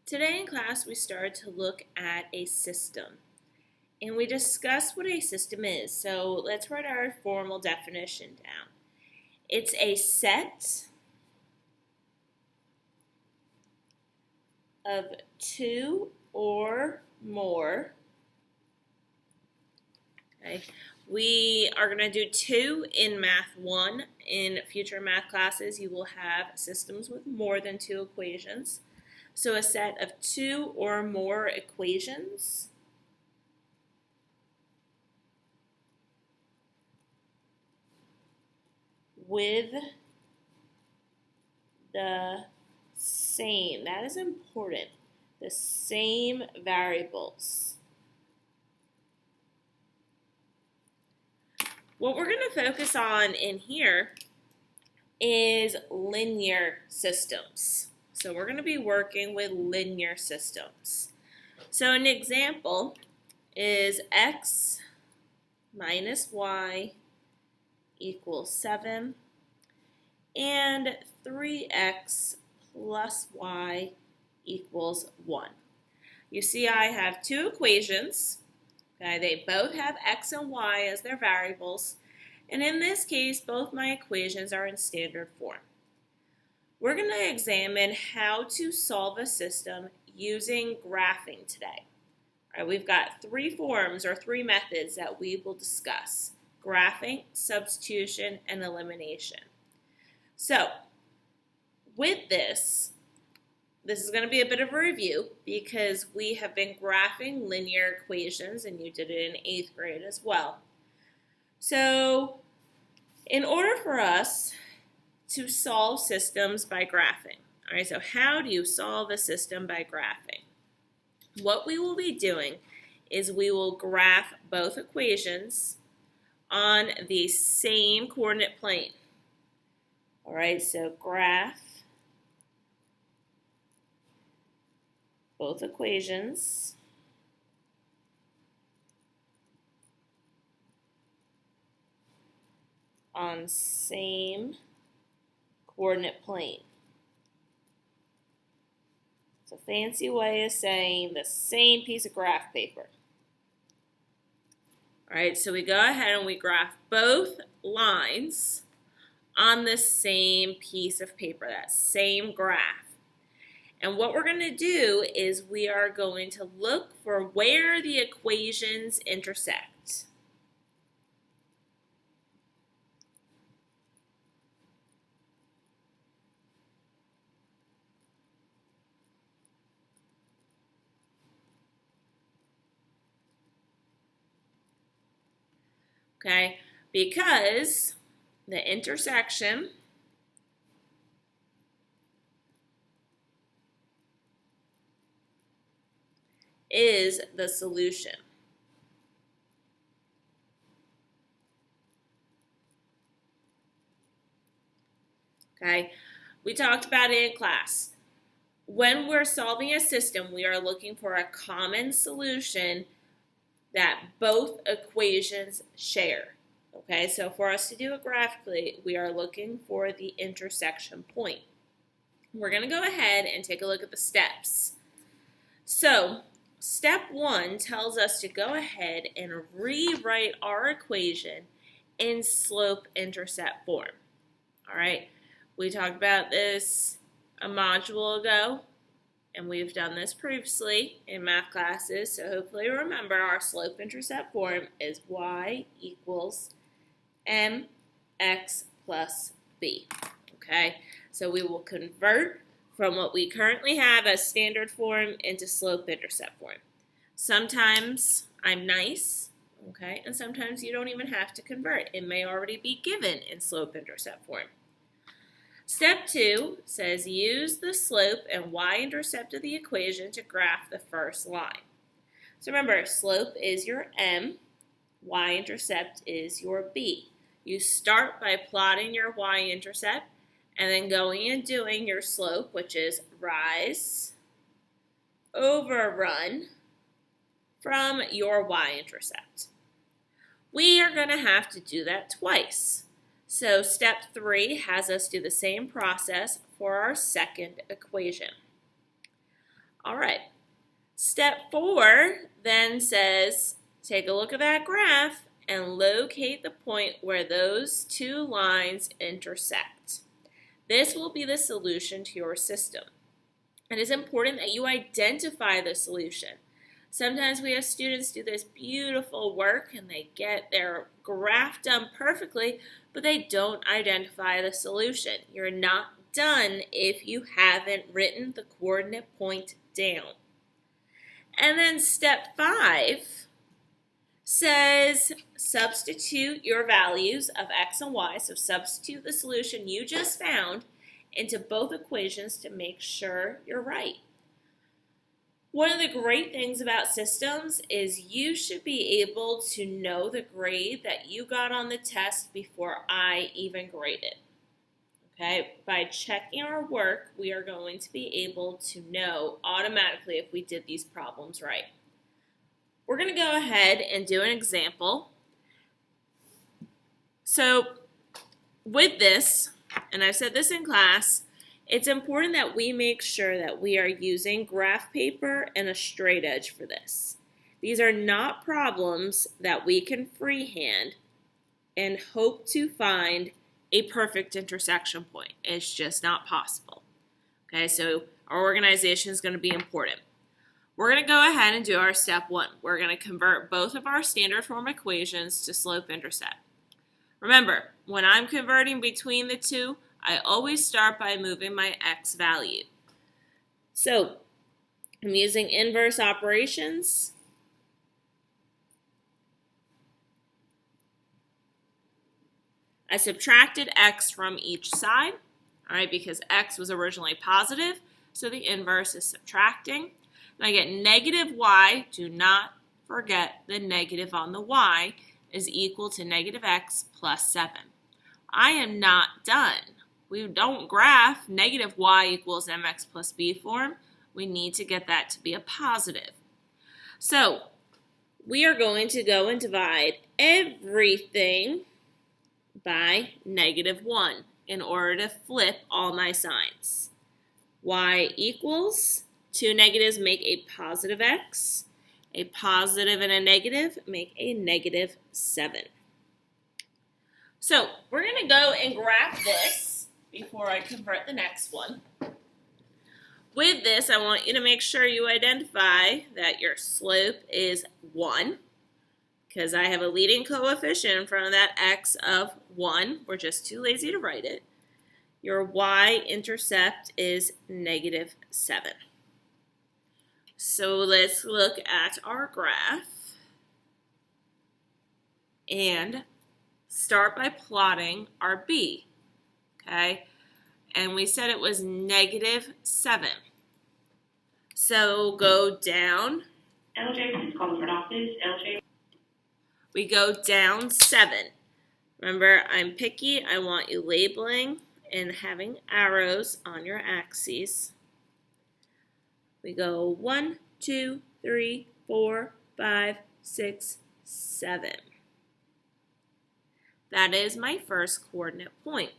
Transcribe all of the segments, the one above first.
Today in class we started to look at a system and we discussed what a system is. So let's write our formal definition down. It's a set of two or more. Okay. We are going to do two in Math 1. In future math classes, you will have systems with more than two equations. So a set of two or more equations with the same, that is important, the same variables. What we're going to focus on in here is linear systems. So we're going to be working with linear systems. So an example is x minus y equals 7 and 3x plus y equals 1. You see I have two equations. Okay, they both have x and y as their variables, and in this case both my equations are in standard form. We're going to examine how to solve a system using graphing today. All right, we've got three forms or three methods that we will discuss: graphing, substitution, and elimination. So with this is going to be a bit of a review because we have been graphing linear equations and you did it in 8th grade as well. So in order for us to solve systems by graphing, all right, so how do you solve a system by graphing? What we will be doing is we will graph both equations on the same coordinate plane. All right, so graph both equations on same coordinate plane. It's a fancy way of saying the same piece of graph paper. All right, so we go ahead and we graph both lines on the same piece of paper, that same graph. And what we're going to do is we are going to look for where the equations intersect. Okay, because the intersection is the solution. Okay, we talked about it in class. When we're solving a system, we are looking for a common solution that both equations share. Okay, so for us to do it graphically, we are looking for the intersection point. We're going to go ahead and take a look at the steps. So step 1 tells us to go ahead and rewrite our equation in slope-intercept form. All right, we talked about this a module ago, and we've done this previously in math classes, so hopefully you remember our slope-intercept form is y equals mx plus b. Okay, so we will convert from what we currently have as standard form into slope-intercept form. Sometimes I'm nice, okay, and sometimes you don't even have to convert. It may already be given in slope-intercept form. Step 2 says use the slope and y-intercept of the equation to graph the first line. So remember, slope is your m, y-intercept is your b. You start by plotting your y-intercept and then going and doing your slope, which is rise over run from your y-intercept. We are going to have to do that twice. So step 3 has us do the same process for our second equation. All right. Step 4 then says, take a look at that graph and locate the point where those two lines intersect. This will be the solution to your system. It is important that you identify the solution. Sometimes we have students do this beautiful work and they get their graph done perfectly, but they don't identify the solution. You're not done if you haven't written the coordinate point down. And then step 5 says substitute your values of x and y, so substitute the solution you just found into both equations to make sure you're right. One of the great things about systems is you should be able to know the grade that you got on the test before I even grade it. Okay, by checking our work, we are going to be able to know automatically if we did these problems right. We're going to go ahead and do an example. So with this, and I've said this in class, it's important that we make sure that we are using graph paper and a straight edge for this. These are not problems that we can freehand and hope to find a perfect intersection point. It's just not possible. Okay, so our organization is going to be important. We're going to go ahead and do our step 1. We're going to convert both of our standard form equations to slope-intercept. Remember, when I'm converting between the two, I always start by moving my x value. So I'm using inverse operations. I subtracted x from each side, all right, because x was originally positive, so the inverse is subtracting. And I get negative y, do not forget the negative on the y, is equal to negative x plus 7. I am not done. We don't graph negative y equals mx plus b form. We need to get that to be a positive. So we are going to go and divide everything by negative 1 in order to flip all my signs. Y equals, two negatives make a positive x. A positive and a negative make a negative 7. So we're going to go and graph this before I convert the next one. With this, I want you to make sure you identify that your slope is 1, because I have a leading coefficient in front of that x of 1. We're just too lazy to write it. Your y-intercept is negative 7. So let's look at our graph and start by plotting our b. Okay, and we said it was negative 7. So go down. LJ, please call for office. LJ. We go down 7. Remember, I'm picky. I want you labeling and having arrows on your axes. We go 1, 2, 3, 4, 5, 6, 7. That is my first coordinate point.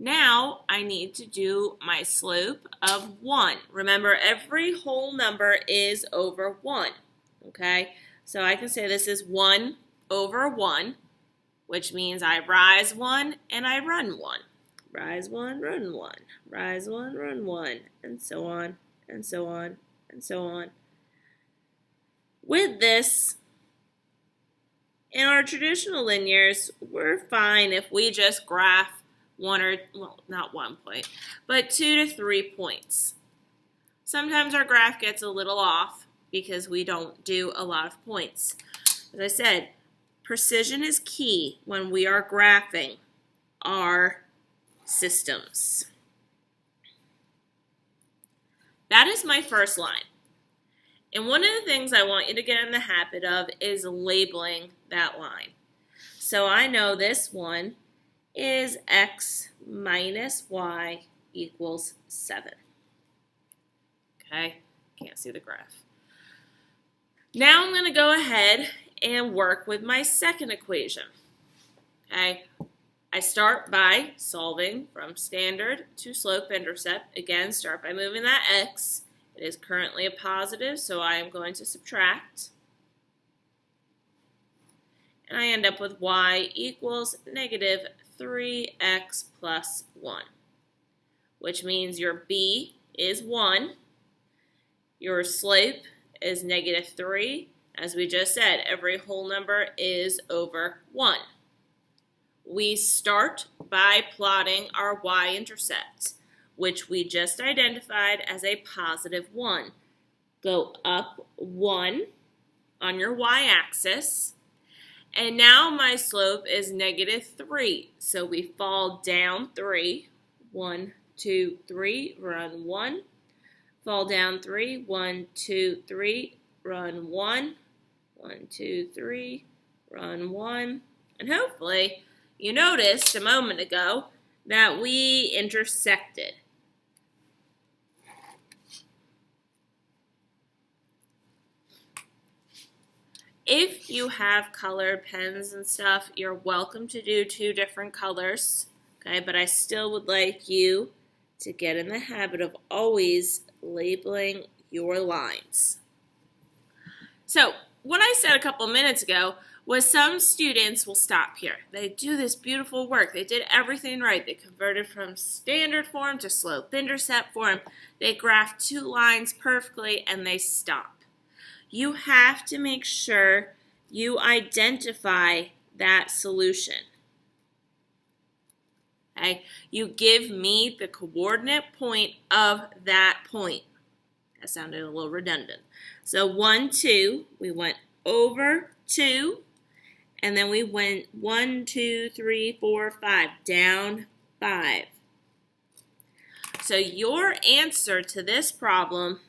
Now I need to do my slope of 1. Remember, every whole number is over 1. Okay, so I can say this is 1 over 1, which means I rise 1 and I run 1. Rise 1, run 1. Rise 1, run 1, and so on, and so on, and so on. With this, in our traditional linears, we're fine if we just graph one or, well, not 1 point, but 2 to 3 points. Sometimes our graph gets a little off because we don't do a lot of points. As I said, precision is key when we are graphing our systems. That is my first line. And one of the things I want you to get in the habit of is labeling that line. So I know this one is x minus y equals 7. Okay, can't see the graph. Now I'm going to go ahead and work with my second equation. Okay, I start by solving from standard to slope intercept. Again, start by moving that x It is currently a positive, so I am going to subtract. And I end up with y equals negative 3x plus 1, which means your b is 1, your slope is negative 3. As we just said, every whole number is over 1. We start by plotting our y-intercept, which we just identified as a positive 1. Go up 1 on your y-axis, and now my slope is negative 3. So we fall down 3. 1, 2, 3, run 1. Fall down 3. 1, 2, 3, run 1. 1, 2, 3, run 1. And hopefully you noticed a moment ago that we intersected. If you have colored pens and stuff, you're welcome to do 2 different colors, okay? But I still would like you to get in the habit of always labeling your lines. So, what I said a couple minutes ago was some students will stop here. They do this beautiful work. They did everything right. They converted from standard form to slope-intercept form. They graphed 2 lines perfectly, and they stop. You have to make sure you identify that solution. Okay? You give me the coordinate point of that point. That sounded a little redundant. So 1, 2, we went over 2, and then we went 1, 2, 3, 4, 5, down 5. So your answer to this problem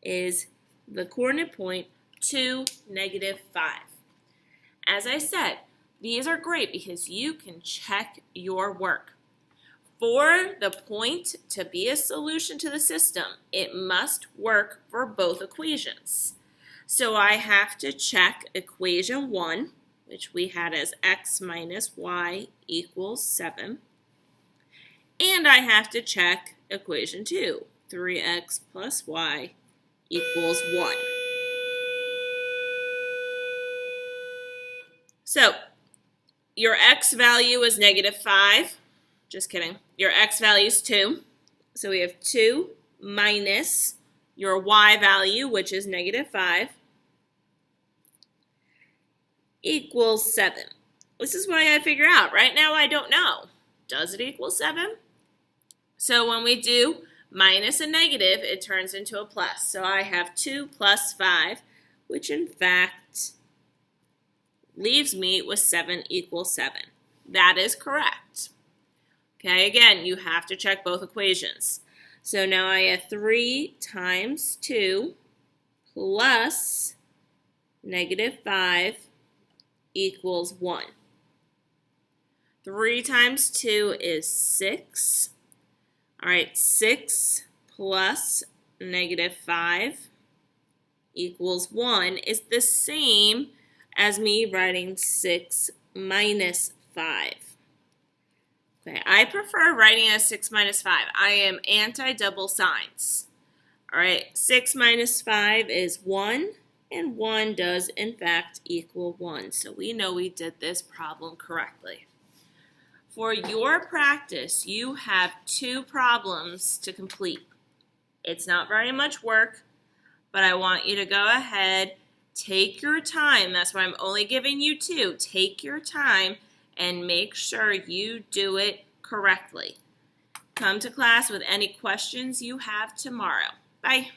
is the coordinate point 2, negative 5. As I said, these are great because you can check your work. For the point to be a solution to the system, it must work for both equations. So I have to check equation 1, which we had as x minus y equals 7. And I have to check equation 2, 3x plus y equals 1. So your x value is negative 5. Just kidding. Your x value is 2. So we have 2 minus your y value, which is negative 5, equals 7. This is what I got to figure out. Right now I don't know. Does it equal 7? So when we do minus a negative, it turns into a plus. So I have 2 plus 5, which in fact leaves me with 7 equals 7. That is correct. Okay, again, you have to check both equations. So now I have 3 times 2 plus negative 5 equals 1. 3 times 2 is 6. All right, 6 plus negative 5 equals 1 is the same as me writing 6 minus 5. Okay, I prefer writing as 6 minus 5. I am anti-double signs. All right, 6 minus 5 is 1, and 1 does, in fact, equal 1. So we know we did this problem correctly. For your practice, you have 2 problems to complete. It's not very much work, but I want you to go ahead, take your time. That's why I'm only giving you 2. Take your time and make sure you do it correctly. Come to class with any questions you have tomorrow. Bye.